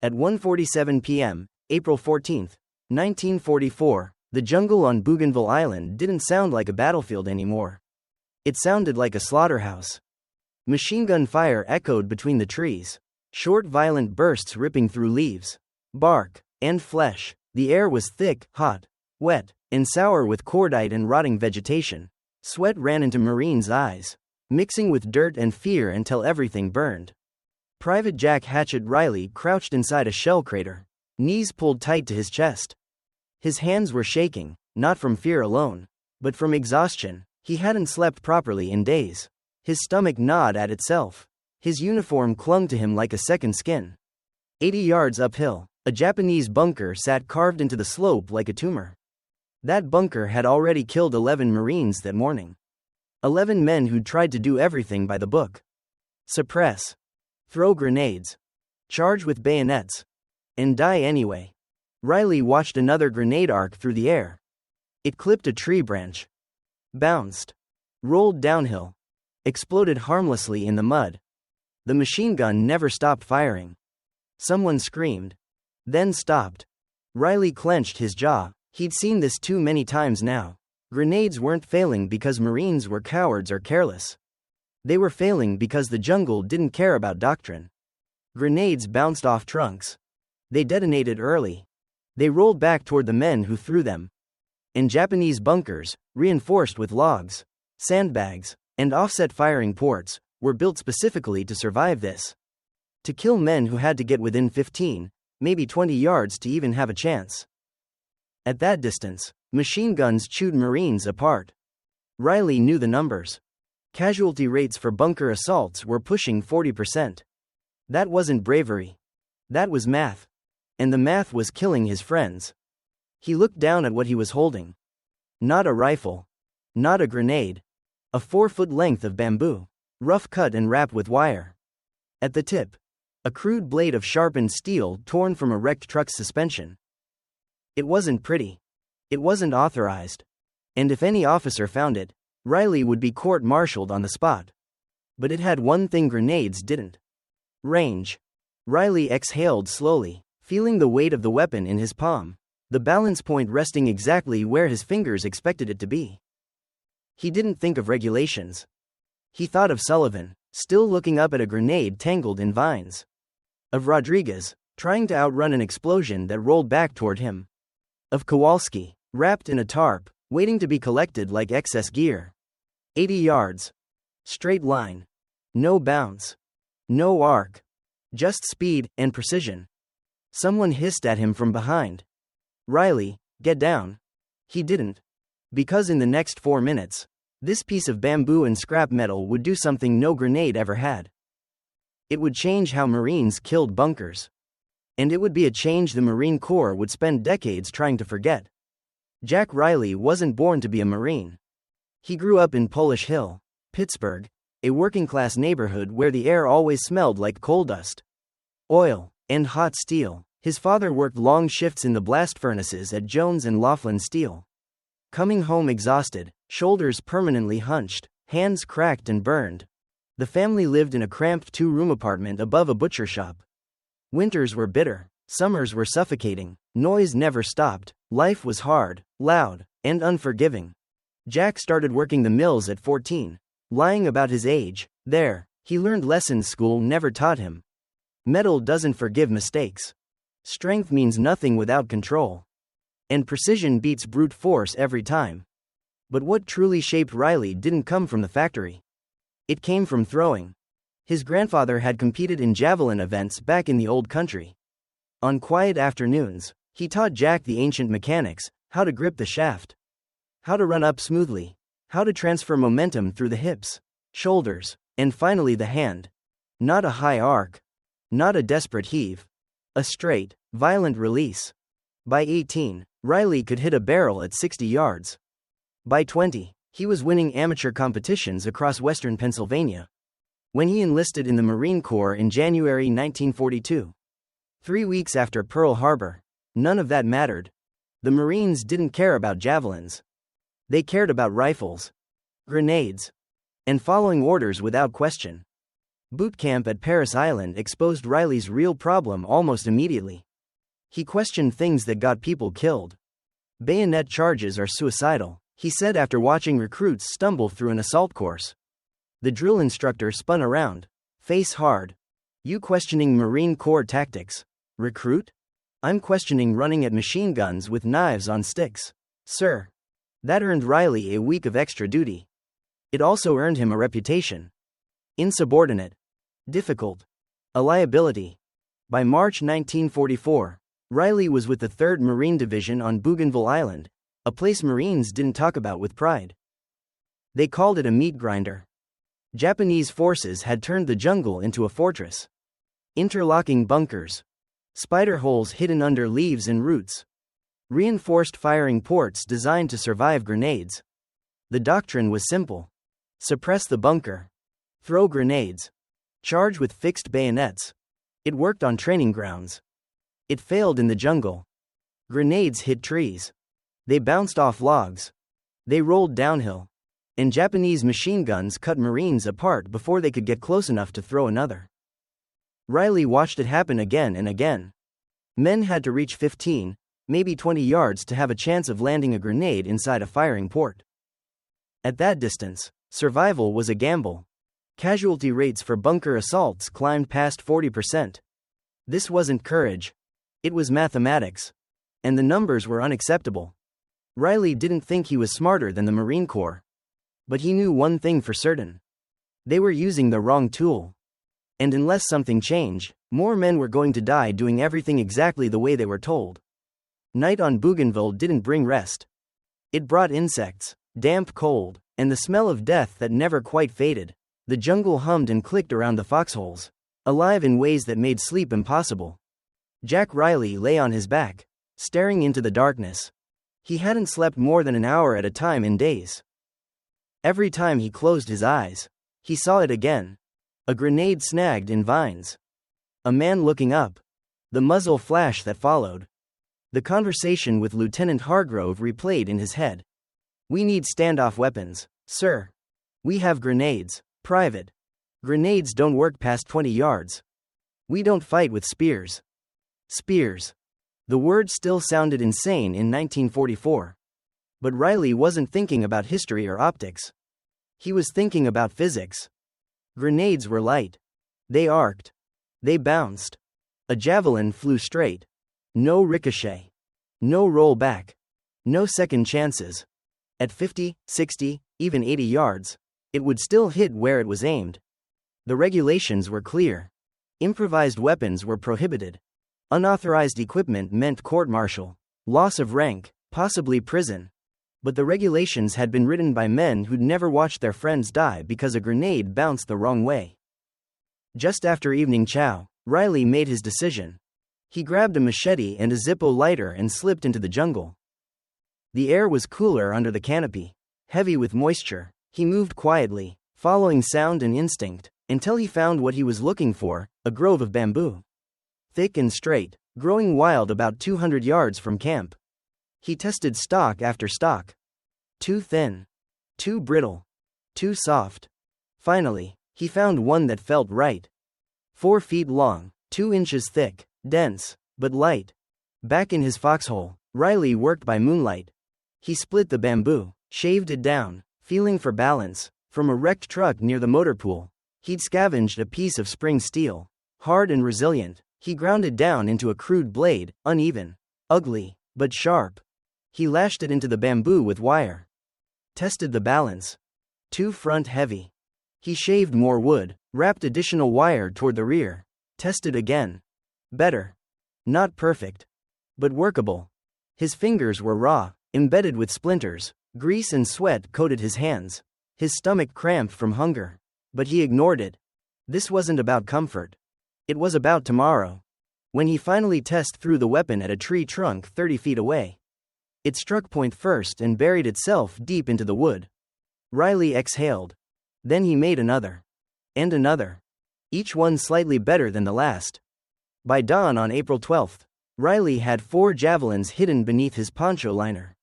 At 1:47 p.m., April 14, 1944, the jungle on Bougainville Island didn't sound like a battlefield anymore. It sounded like a slaughterhouse. Machine gun fire echoed between the trees, short violent bursts ripping through leaves, bark, and flesh. The air was thick, hot, wet, and sour with cordite and rotting vegetation. Sweat ran into Marines' eyes, mixing with dirt and fear until everything burned. Private Jack Hatchet Riley crouched inside a shell crater, knees pulled tight to his chest. His hands were shaking, not from fear alone, but from exhaustion. He hadn't slept properly in days. His stomach gnawed at itself. His uniform clung to him like a second skin. 80 yards uphill, a Japanese bunker sat carved into the slope like a tumor. That bunker had already killed 11 Marines that morning. 11 men who'd tried to do everything by the book. Suppress. Throw grenades. Charge with bayonets. And die anyway. Riley watched another grenade arc through the air. It clipped a tree branch. Bounced. Rolled downhill. Exploded harmlessly in the mud. The machine gun never stopped firing. Someone screamed. Then stopped. Riley clenched his jaw. He'd seen this too many times now. Grenades weren't failing because Marines were cowards or careless. They were failing because the jungle didn't care about doctrine. Grenades bounced off trunks. They detonated early. They rolled back toward the men who threw them. In Japanese bunkers, reinforced with logs, sandbags, and offset firing ports, were built specifically to survive this. To kill men who had to get within 15, maybe 20 yards to even have a chance. At that distance, machine guns chewed Marines apart. Riley knew the numbers. Casualty rates for bunker assaults were pushing 40%. That wasn't bravery. That was math. And the math was killing his friends. He looked down at what he was holding. Not a rifle. Not a grenade. A 4-foot length of bamboo, rough cut and wrapped with wire. At the tip, a crude blade of sharpened steel torn from a wrecked truck's suspension. It wasn't pretty. It wasn't authorized. And if any officer found it, Riley would be court-martialed on the spot. But it had one thing grenades didn't. Range. Riley exhaled slowly, feeling the weight of the weapon in his palm, the balance point resting exactly where his fingers expected it to be. He didn't think of regulations. He thought of Sullivan, still looking up at a grenade tangled in vines. Of Rodriguez, trying to outrun an explosion that rolled back toward him. Of Kowalski, wrapped in a tarp, waiting to be collected like excess gear. 80 yards. Straight line. No bounce. No arc. Just speed and precision. Someone hissed at him from behind. Riley, get down. He didn't. Because in the next 4 minutes, this piece of bamboo and scrap metal would do something no grenade ever had. It would change how Marines killed bunkers. And it would be a change the Marine Corps would spend decades trying to forget. Jack Riley wasn't born to be a Marine. He grew up in Polish Hill, Pittsburgh, a working-class neighborhood where the air always smelled like coal dust, oil, and hot steel. His father worked long shifts in the blast furnaces at Jones and Laughlin Steel. Coming home exhausted, shoulders permanently hunched, hands cracked and burned. The family lived in a cramped 2-room apartment above a butcher shop. Winters were bitter, summers were suffocating, noise never stopped, life was hard, loud, and unforgiving. Jack started working the mills at 14, lying about his age. There, he learned lessons school never taught him. Metal doesn't forgive mistakes. Strength means nothing without control. And precision beats brute force every time. But what truly shaped Riley didn't come from the factory. It came from throwing. His grandfather had competed in Javelin events back in the old country. On quiet afternoons, he taught Jack the ancient mechanics, how to grip the shaft, how to run up smoothly, how to transfer momentum through the hips, shoulders, and finally the hand. Not a high arc. Not a desperate heave. A straight, violent release. By 18, Riley could hit a barrel at 60 yards. By 20, he was winning amateur competitions across western Pennsylvania. When he enlisted in the Marine Corps in January 1942. 3 weeks after Pearl Harbor, none of that mattered. The Marines didn't care about javelins. They cared about rifles, grenades, and following orders without question. Boot camp at Paris Island exposed Riley's real problem almost immediately. He questioned things that got people killed. Bayonet charges are suicidal, he said after watching recruits stumble through an assault course. The drill instructor spun around, face hard. You questioning Marine Corps tactics, recruit? I'm questioning running at machine guns with knives on sticks, sir. That earned Riley a week of extra duty. It also earned him a reputation. Insubordinate. Difficult. A liability. By March 1944, Riley was with the 3rd Marine Division on Bougainville Island, a place Marines didn't talk about with pride. They called it a meat grinder. Japanese forces had turned the jungle into a fortress. Interlocking bunkers. Spider holes hidden under leaves and roots. Reinforced firing ports designed to survive grenades. The doctrine was simple. Suppress the bunker. Throw grenades. Charge with fixed bayonets. It worked on training grounds. It failed in the jungle. Grenades hit trees. They bounced off logs. They rolled downhill. And Japanese machine guns cut Marines apart before they could get close enough to throw another. Riley watched it happen again and again. Men had to reach 15, maybe 20 yards to have a chance of landing a grenade inside a firing port. At that distance, survival was a gamble. Casualty rates for bunker assaults climbed past 40%. This wasn't courage. It was mathematics. And the numbers were unacceptable. Riley didn't think he was smarter than the Marine Corps. But he knew one thing for certain. They were using the wrong tool. And unless something changed, more men were going to die doing everything exactly the way they were told. Night on Bougainville didn't bring rest. It brought insects, damp cold, and the smell of death that never quite faded. The jungle hummed and clicked around the foxholes, alive in ways that made sleep impossible. Jack Riley lay on his back, staring into the darkness. He hadn't slept more than an hour at a time in days. Every time he closed his eyes, he saw it again. A grenade snagged in vines. A man looking up. The muzzle flash that followed. The conversation with Lieutenant Hargrove replayed in his head. We need standoff weapons, sir. We have grenades, private. Grenades don't work past 20 yards. We don't fight with spears. Spears. The word still sounded insane in 1944. But Riley wasn't thinking about history or optics. He was thinking about physics. Grenades were light. They arced. They bounced. A javelin flew straight. No ricochet. No rollback. No second chances. At 50, 60, even 80 yards, it would still hit where it was aimed. The regulations were clear. Improvised weapons were prohibited. Unauthorized equipment meant court-martial, loss of rank, possibly prison. But the regulations had been written by men who'd never watched their friends die because a grenade bounced the wrong way. Just after evening chow, Riley made his decision. He grabbed a machete and a Zippo lighter and slipped into the jungle. The air was cooler under the canopy, heavy with moisture. He moved quietly, following sound and instinct, until he found what he was looking for, a grove of bamboo. Thick and straight, growing wild about 200 yards from camp. He tested stalk after stalk. Too thin. Too brittle. Too soft. Finally, he found one that felt right. 4 feet long, 2 inches thick, dense, but light. Back in his foxhole, Riley worked by moonlight. He split the bamboo, shaved it down, feeling for balance. From a wrecked truck near the motor pool, he'd scavenged a piece of spring steel. Hard and resilient, he ground it down into a crude blade, uneven, ugly, but sharp. He lashed it into the bamboo with wire. Tested the balance. Too front heavy. He shaved more wood, wrapped additional wire toward the rear. Tested again. Better. Not perfect. But workable. His fingers were raw, embedded with splinters. Grease and sweat coated his hands. His stomach cramped from hunger. But he ignored it. This wasn't about comfort. It was about tomorrow. When he finally tested through the weapon at a tree trunk 30 feet away. It struck point first and buried itself deep into the wood. Riley exhaled. Then he made another. And another. Each one slightly better than the last. By dawn on April 12th, Riley had 4 javelins hidden beneath his poncho liner.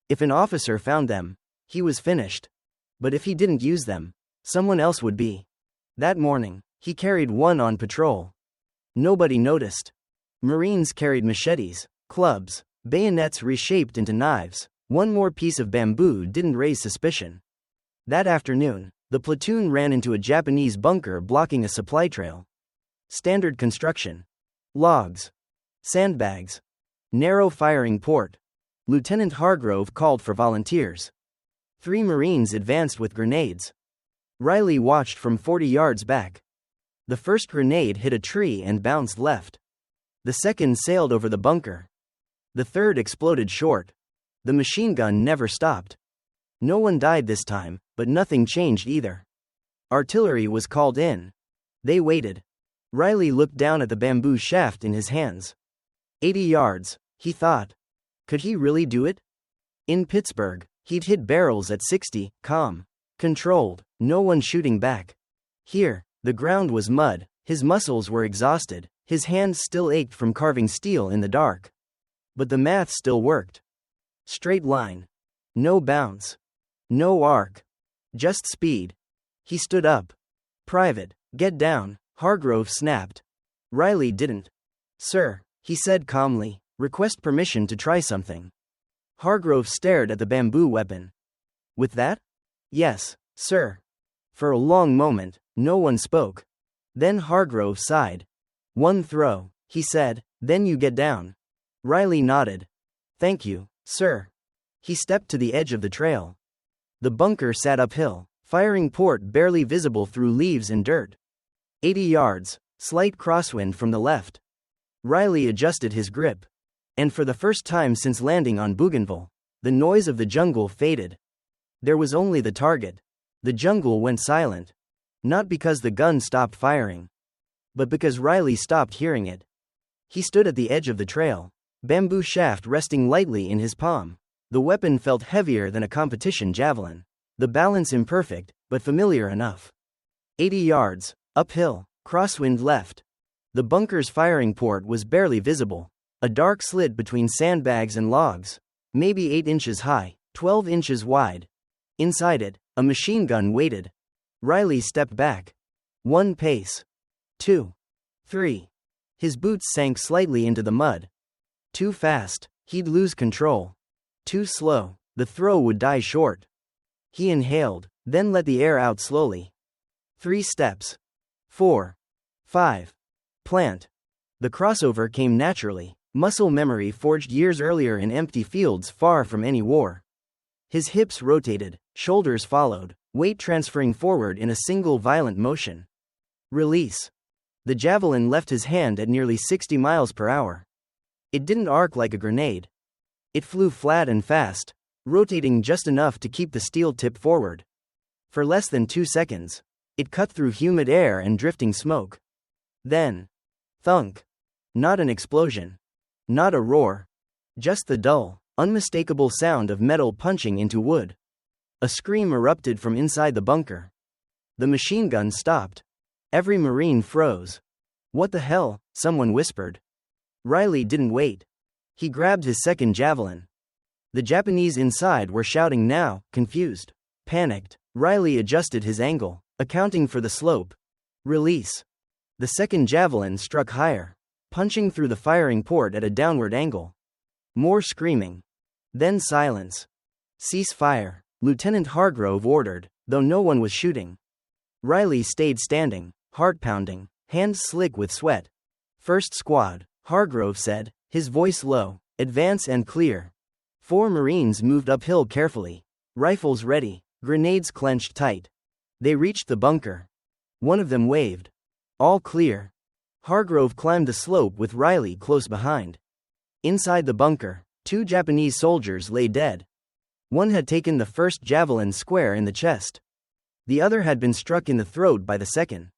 If an officer found them, he was finished. But if he didn't use them, someone else would be. That morning, He carried one on patrol. Nobody noticed. Marines carried machetes, clubs, bayonets reshaped into knives. One more piece of bamboo didn't raise suspicion. That afternoon, the platoon ran into a Japanese bunker blocking a supply trail. Standard construction. Logs. Sandbags. Narrow firing port. Lieutenant Hargrove called for volunteers. 3 Marines advanced with grenades. Riley watched from 40 yards back. The first grenade hit a tree and bounced left. The second sailed over the bunker. The third exploded short. The machine gun never stopped. No one died this time, but nothing changed either. Artillery was called in. They waited. Riley looked down at the bamboo shaft in his hands. 80 yards, he thought. Could he really do it? In Pittsburgh, he'd hit barrels at 60, calm. Controlled, no one shooting back. Here, the ground was mud, his muscles were exhausted, his hands still ached from carving steel in the dark. But the math still worked. Straight line. No bounce. No arc. Just speed. He stood up. Private, get down, Hargrove snapped. Riley didn't. Sir, he said calmly, request permission to try something. Hargrove stared at the bamboo weapon. With that? Yes, sir. For a long moment, no one spoke. Then Hargrove sighed. One throw, he said, then you get down. Riley nodded. Thank you, sir. He stepped to the edge of the trail. The bunker sat uphill, firing port barely visible through leaves and dirt. 80 yards, slight crosswind from the left. Riley adjusted his grip. And for the first time since landing on Bougainville, the noise of the jungle faded. There was only the target. The jungle went silent. Not because the gun stopped firing, but because Riley stopped hearing it. He stood at the edge of the trail, bamboo shaft resting lightly in his palm. The weapon felt heavier than a competition javelin. The balance imperfect, but familiar enough. 80 yards, uphill, crosswind left. The bunker's firing port was barely visible. A dark slit between sandbags and logs, maybe 8 inches high, 12 inches wide. Inside it, a machine gun waited. Riley stepped back. 1 pace. 2. 3. His boots sank slightly into the mud. Too fast, he'd lose control. Too slow, the throw would die short. He inhaled, then let the air out slowly. 3 steps. 4. 5. Plant. The crossover came naturally, muscle memory forged years earlier in empty fields far from any war. His hips rotated, shoulders followed, weight transferring forward in a single violent motion. Release. The javelin left his hand at nearly 60 miles per hour. It didn't arc like a grenade. It flew flat and fast, rotating just enough to keep the steel tip forward. For less than 2 seconds, it cut through humid air and drifting smoke. Then, thunk. Not an explosion. Not a roar. Just the dull, unmistakable sound of metal punching into wood. A scream erupted from inside the bunker. The machine gun stopped. Every Marine froze. What the hell? Someone whispered. Riley didn't wait. He grabbed his second javelin. The Japanese inside were shouting now, confused. Panicked, Riley adjusted his angle, accounting for the slope. Release. The second javelin struck higher, punching through the firing port at a downward angle. More screaming. Then silence. Cease fire, Lieutenant Hargrove ordered, though no one was shooting. Riley stayed standing, heart pounding, hands slick with sweat. First squad, Hargrove said, his voice low, advance and clear. 4 Marines moved uphill carefully, rifles ready, grenades clenched tight. They reached the bunker. One of them waved. All clear. Hargrove climbed the slope with Riley close behind. Inside the bunker, 2 Japanese soldiers lay dead. One had taken the first javelin square in the chest. The other had been struck in the throat by the second.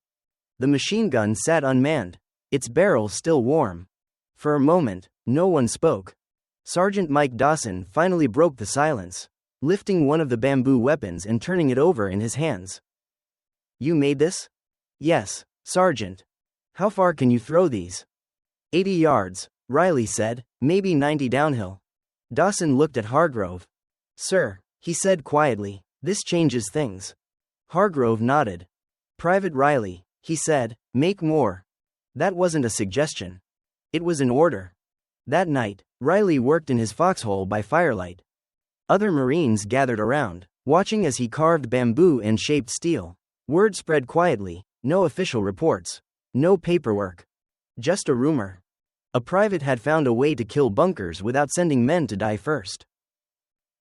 The machine gun sat unmanned, its barrel still warm. For a moment, no one spoke. Sergeant Mike Dawson finally broke the silence, lifting one of the bamboo weapons and turning it over in his hands. You made this? Yes, Sergeant. How far can you throw these? 80 yards, Riley said, maybe 90 downhill. Dawson looked at Hargrove. Sir, he said quietly, this changes things. Hargrove nodded. Private Riley, He said, "Make more." That wasn't a suggestion. It was an order. That night, Riley worked in his foxhole by firelight. Other Marines gathered around, watching as he carved bamboo and shaped steel. Word spread quietly, no official reports, no paperwork. Just a rumor. A private had found a way to kill bunkers without sending men to die first.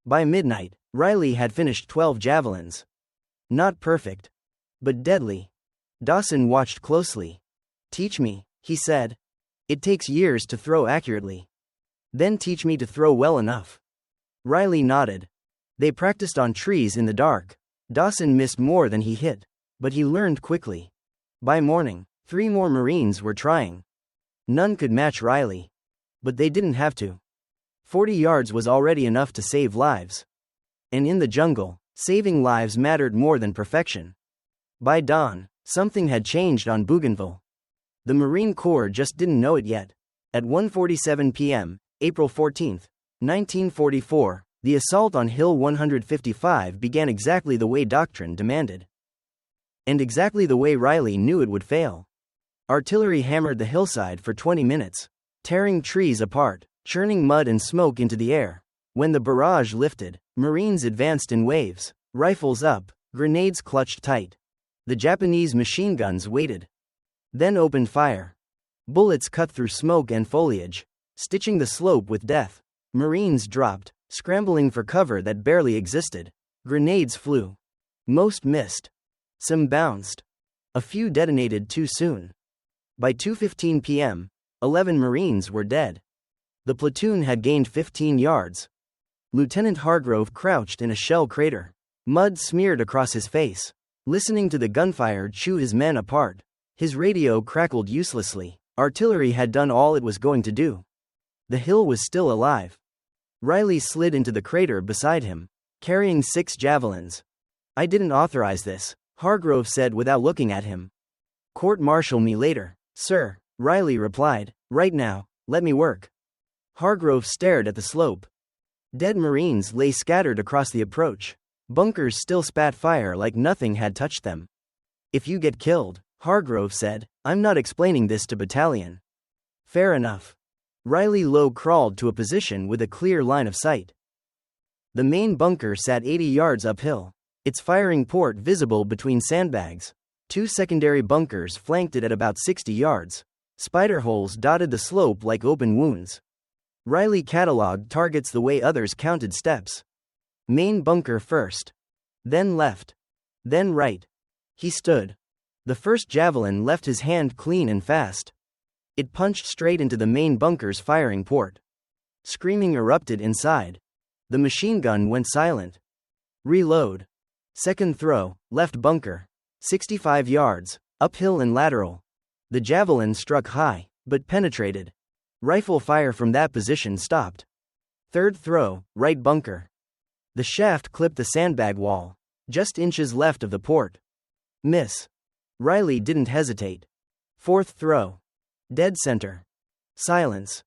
By midnight, Riley had finished 12 javelins. Not perfect, but deadly. Dawson watched closely. "Teach me," he said. "It takes years to throw accurately. Then teach me to throw well enough." Riley nodded. They practiced on trees in the dark. Dawson missed more than he hit, but he learned quickly. By morning, 3 more Marines were trying. None could match Riley. But they didn't have to. 40 yards was already enough to save lives. And in the jungle, saving lives mattered more than perfection. By dawn, something had changed on Bougainville. The Marine Corps just didn't know it yet. At 1:47 p.m., April 14, 1944, the assault on Hill 155 began exactly the way doctrine demanded. And exactly the way Riley knew it would fail. Artillery hammered the hillside for 20 minutes, tearing trees apart, churning mud and smoke into the air. When the barrage lifted, Marines advanced in waves, rifles up, grenades clutched tight. The Japanese machine guns waited. Then opened fire. Bullets cut through smoke and foliage, stitching the slope with death. Marines dropped, scrambling for cover that barely existed. Grenades flew. Most missed. Some bounced. A few detonated too soon. By 2:15 p.m., 11 Marines were dead. The platoon had gained 15 yards. Lieutenant Hargrove crouched in a shell crater. Mud smeared across his face, listening to the gunfire chew his men apart. His radio crackled uselessly. Artillery had done all it was going to do. The hill was still alive. Riley slid into the crater beside him, carrying 6 javelins. "I didn't authorize this," Hargrove said without looking at him. "Court-martial me later, sir," Riley replied. "Right now, let me work." Hargrove stared at the slope. Dead Marines lay scattered across the approach. Bunkers still spat fire like nothing had touched them. "If you get killed," Hargrove said, "I'm not explaining this to battalion." "Fair enough." Riley low crawled to a position with a clear line of sight. The main bunker sat 80 yards uphill, its firing port visible between sandbags. 2 secondary bunkers flanked it at about 60 yards. Spider holes dotted the slope like open wounds. Riley cataloged targets the way others counted steps. Main bunker first. Then left. Then right. He stood. The first javelin left his hand clean and fast. It punched straight into the main bunker's firing port. Screaming erupted inside. The machine gun went silent. Reload. Second throw, left bunker. 65 yards, uphill and lateral. The javelin struck high, but penetrated. Rifle fire from that position stopped. Third throw, right bunker. The shaft clipped the sandbag wall, just inches left of the port. Miss. Riley didn't hesitate. Fourth throw. Dead center. Silence.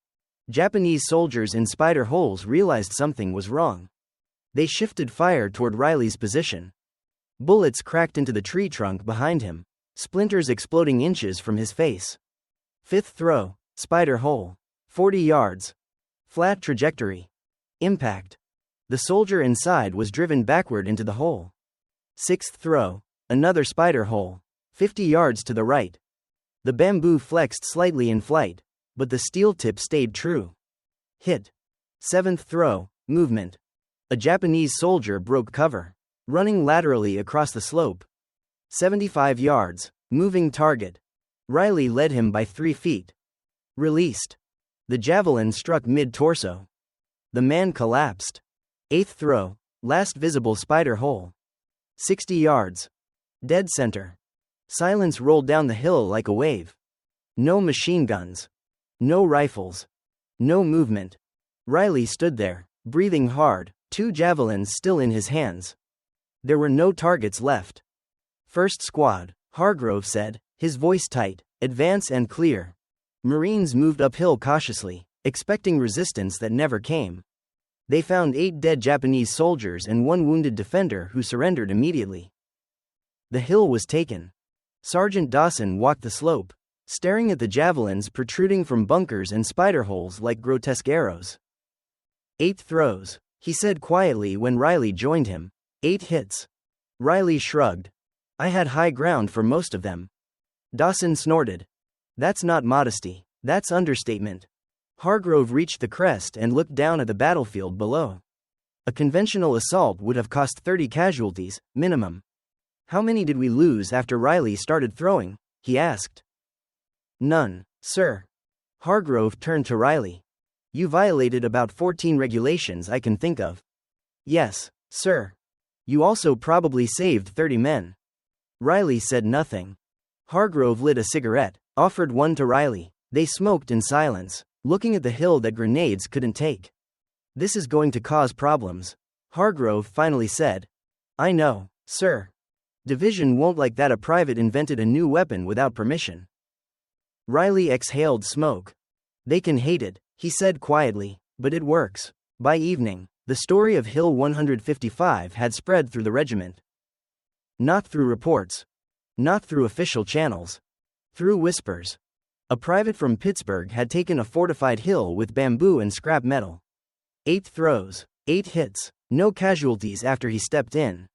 Japanese soldiers in spider holes realized something was wrong. They shifted fire toward Riley's position. Bullets cracked into the tree trunk behind him, splinters exploding inches from his face. Fifth throw, spider hole. 40 yards. Flat trajectory. Impact. The soldier inside was driven backward into the hole. Sixth throw, another spider hole. 50 yards to the right. The bamboo flexed slightly in flight, but the steel tip stayed true. Hit. Seventh throw, movement. A Japanese soldier broke cover, running laterally across the slope. 75 yards, moving target. Riley led him by 3 feet. Released. The javelin struck mid-torso. The man collapsed. Eighth throw, last visible spider hole. 60 yards. Dead center. Silence rolled down the hill like a wave. No machine guns. No rifles. No movement. Riley stood there, breathing hard, 2 javelins still in his hands. There were no targets left. First squad, Hargrove said, his voice tight, advance and clear. Marines moved uphill cautiously, expecting resistance that never came. They found 8 dead Japanese soldiers and 1 wounded defender who surrendered immediately. The hill was taken. Sergeant Dawson walked the slope, staring at the javelins protruding from bunkers and spider holes like grotesque arrows. 8 throws, he said quietly when Riley joined him. 8 hits. Riley shrugged. I had high ground for most of them. Dawson snorted. That's not modesty, that's understatement. Hargrove reached the crest and looked down at the battlefield below. A conventional assault would have cost 30 casualties, minimum. How many did we lose after Riley started throwing? He asked. None, sir. Hargrove turned to Riley. You violated about 14 regulations I can think of. Yes, sir. You also probably saved 30 men. Riley said nothing. Hargrove lit a cigarette, offered one to Riley. They smoked in silence, looking at the hill that grenades couldn't take. This is going to cause problems, Hargrove finally said. I know, sir. Division won't like that a private invented a new weapon without permission. Riley exhaled smoke. They can hate it, he said quietly, but it works. By evening, the story of Hill 155 had spread through the regiment. Not through reports. Not through official channels. Through whispers. A private from Pittsburgh had taken a fortified hill with bamboo and scrap metal. 8 throws, 8 hits, no casualties after he stepped in.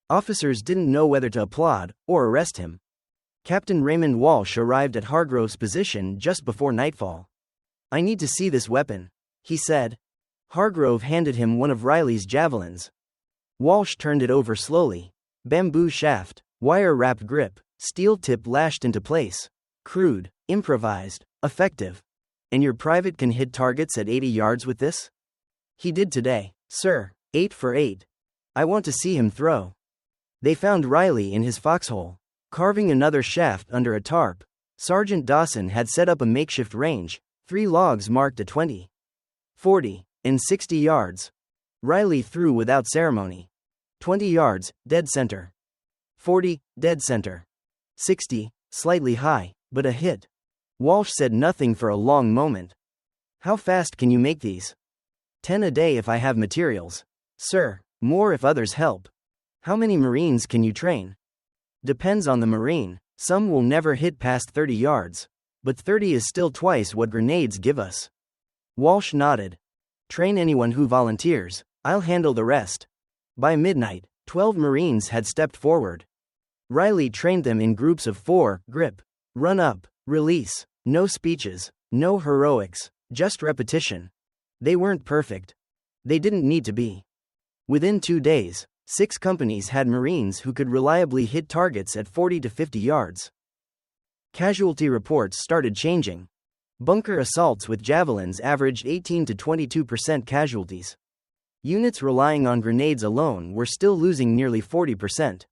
Officers didn't know whether to applaud or arrest him. Captain Raymond Walsh arrived at Hargrove's position just before nightfall. I need to see this weapon, he said. Hargrove handed him one of Riley's javelins. Walsh turned it over slowly. Bamboo shaft, wire-wrapped grip, steel tip lashed into place. Crude, improvised, effective. And your private can hit targets at 80 yards with this? He did today, sir, 8 for 8. I want to see him throw. They found Riley in his foxhole, carving another shaft under a tarp. Sergeant Dawson had set up a makeshift range, 3 logs marked at 20, 40, and 60 yards. Riley threw without ceremony. 20 yards, dead center. 40, dead center. 60, slightly high, but a hit. Walsh said nothing for a long moment. How fast can you make these? 10 a day if I have materials. Sir, more if others help. How many Marines can you train? Depends on the Marine. Some will never hit past 30 yards. But 30 is still twice what grenades give us. Walsh nodded. Train anyone who volunteers. I'll handle the rest. By midnight, 12 Marines had stepped forward. Riley trained them in groups of 4, grip, run up, release, no speeches, no heroics, just repetition. They weren't perfect. They didn't need to be. Within 2 days, 6 companies had Marines who could reliably hit targets at 40 to 50 yards. Casualty reports started changing. Bunker assaults with javelins averaged 18 to 22% casualties. Units relying on grenades alone were still losing nearly 40%.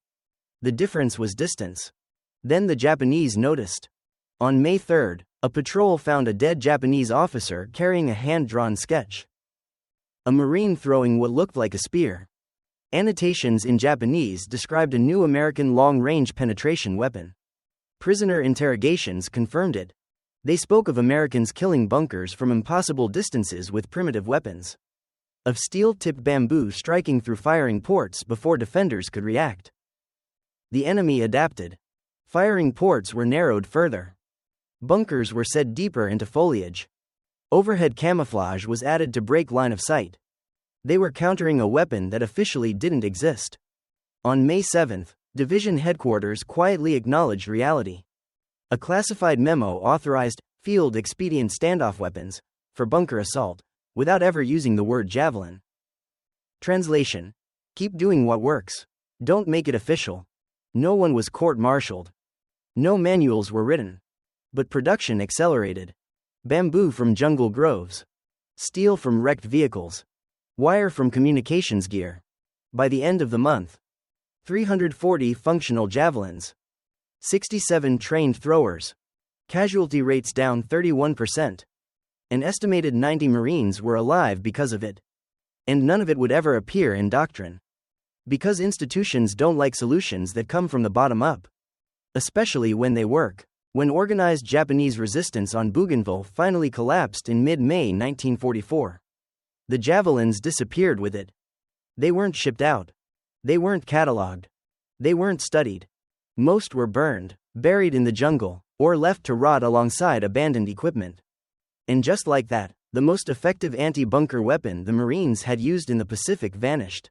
The difference was distance. Then the Japanese noticed. On May 3, a patrol found a dead Japanese officer carrying a hand-drawn sketch. A Marine throwing what looked like a spear. Annotations in Japanese described a new American long-range penetration weapon. Prisoner interrogations confirmed it. They spoke of Americans killing bunkers from impossible distances with primitive weapons. Of steel-tipped bamboo striking through firing ports before defenders could react. The enemy adapted. Firing ports were narrowed further. Bunkers were set deeper into foliage. Overhead camouflage was added to break line of sight. They were countering a weapon that officially didn't exist. On May 7, Division Headquarters quietly acknowledged reality. A classified memo authorized field expedient standoff weapons for bunker assault, without ever using the word javelin. Translation: keep doing what works. Don't make it official. No one was court-martialed. No manuals were written. But production accelerated. Bamboo from jungle groves. Steel from wrecked vehicles. Wire from communications gear. By the end of the month, 340 functional javelins. 67 trained throwers. Casualty rates down 31%. An estimated 90 Marines were alive because of it. And none of it would ever appear in doctrine. Because institutions don't like solutions that come from the bottom up. Especially when they work. When organized Japanese resistance on Bougainville finally collapsed in mid-May 1944. The javelins disappeared with it. They weren't shipped out. They weren't catalogued. They weren't studied. Most were burned, buried in the jungle, or left to rot alongside abandoned equipment. And just like that, the most effective anti-bunker weapon the Marines had used in the Pacific vanished.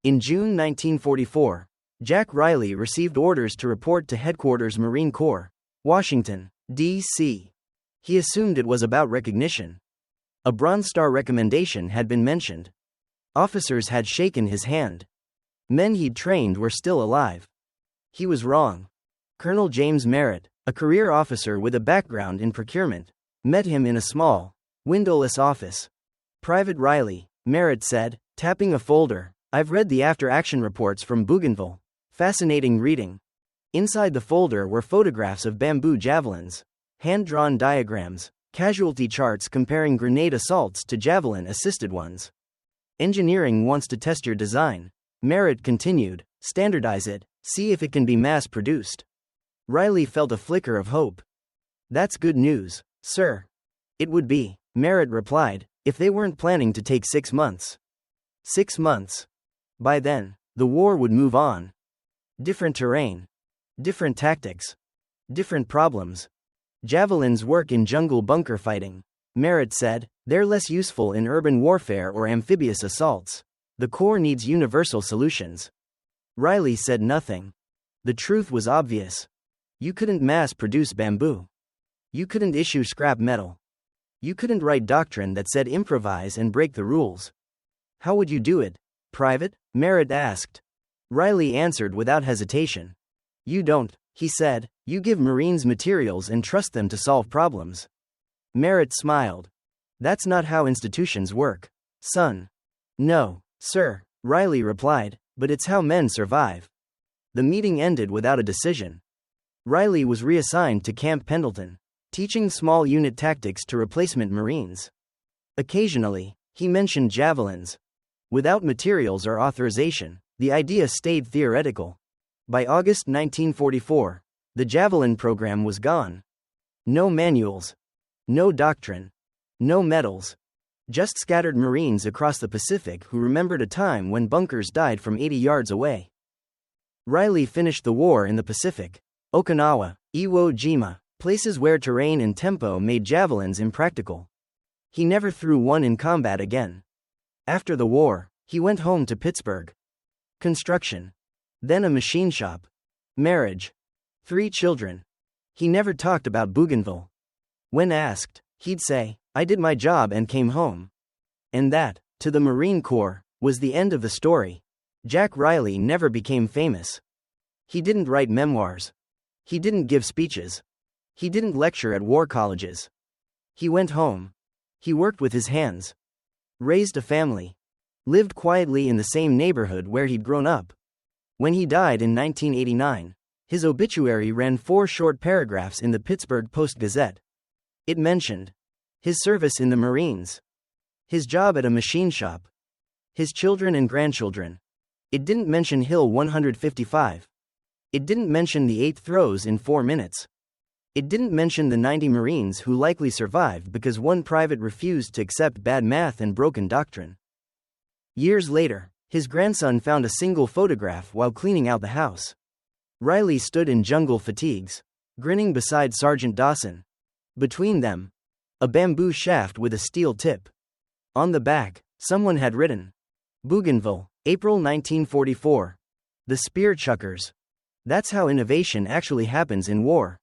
In June 1944, Jack Riley received orders to report to Headquarters Marine Corps, Washington, D.C. He assumed it was about recognition. A Bronze Star recommendation had been mentioned. Officers had shaken his hand. Men he'd trained were still alive. He was wrong. Colonel James Merritt, a career officer with a background in procurement, met him in a small, windowless office. "Private Riley," Merritt said, tapping a folder, "I've read the after-action reports from Bougainville. Fascinating reading." Inside the folder were photographs of bamboo javelins, hand-drawn diagrams, casualty charts comparing grenade assaults to javelin-assisted ones. "Engineering wants to test your design," Merritt continued. "Standardize it, see if it can be mass-produced." Riley felt a flicker of hope. "That's good news, sir." "It would be," Merritt replied, "if they weren't planning to take 6 months. 6 months. By then, the war would move on. Different terrain. Different tactics. Different problems. Javelins work in jungle bunker fighting," Merritt said. "They're less useful in urban warfare or amphibious assaults. The Corps needs universal solutions." Riley said nothing. The truth was obvious. You couldn't mass-produce bamboo. You couldn't issue scrap metal. You couldn't write doctrine that said improvise and break the rules. How would you do it, Private? Merritt asked. Riley answered without hesitation. "You don't," he said. "You give Marines materials and trust them to solve problems." Merritt smiled. "That's not how institutions work, son." "No, sir," Riley replied, "but it's how men survive." The meeting ended without a decision. Riley was reassigned to Camp Pendleton, teaching small unit tactics to replacement Marines. Occasionally, he mentioned javelins. Without materials or authorization, the idea stayed theoretical. By August 1944, the Javelin program was gone. No manuals. No doctrine. No medals. Just scattered Marines across the Pacific who remembered a time when bunkers died from 80 yards away. Riley finished the war in the Pacific. Okinawa, Iwo Jima, places where terrain and tempo made javelins impractical. He never threw one in combat again. After the war, he went home to Pittsburgh. Construction. Then a machine shop. Marriage. 3 children. He never talked about Bougainville. When asked, he'd say, "I did my job and came home." And that, to the Marine Corps, was the end of the story. Jack Riley never became famous. He didn't write memoirs. He didn't give speeches. He didn't lecture at war colleges. He went home. He worked with his hands. Raised a family. Lived quietly in the same neighborhood where he'd grown up. When he died in 1989, his obituary ran 4 short paragraphs in the Pittsburgh Post-Gazette. It mentioned his service in the Marines, his job at a machine shop, his children and grandchildren. It didn't mention Hill 155. It didn't mention the 8 throws in 4 minutes. It didn't mention the 90 Marines who likely survived because one private refused to accept bad math and broken doctrine. Years later, his grandson found a single photograph while cleaning out the house. Riley stood in jungle fatigues, grinning beside Sergeant Dawson. Between them, a bamboo shaft with a steel tip. On the back, someone had written, "Bougainville, April 1944. The Spear Chuckers." That's how innovation actually happens in war.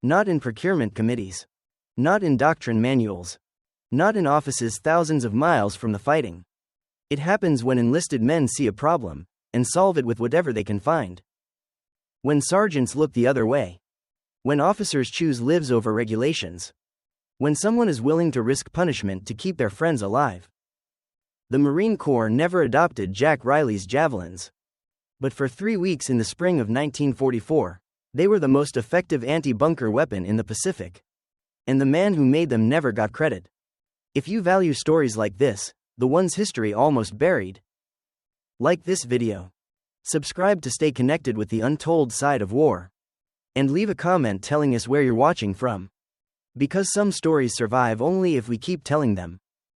Not in procurement committees. Not in doctrine manuals. Not in offices thousands of miles from the fighting. It happens when enlisted men see a problem and solve it with whatever they can find. When sergeants look the other way. When officers choose lives over regulations. When someone is willing to risk punishment to keep their friends alive. The Marine Corps never adopted Jack Riley's javelins. But for 3 weeks in the spring of 1944, they were the most effective anti-bunker weapon in the Pacific. And the man who made them never got credit. If you value stories like this, the ones history almost buried, like this video. Subscribe to stay connected with the untold side of war. And leave a comment telling us where you're watching from. Because some stories survive only if we keep telling them.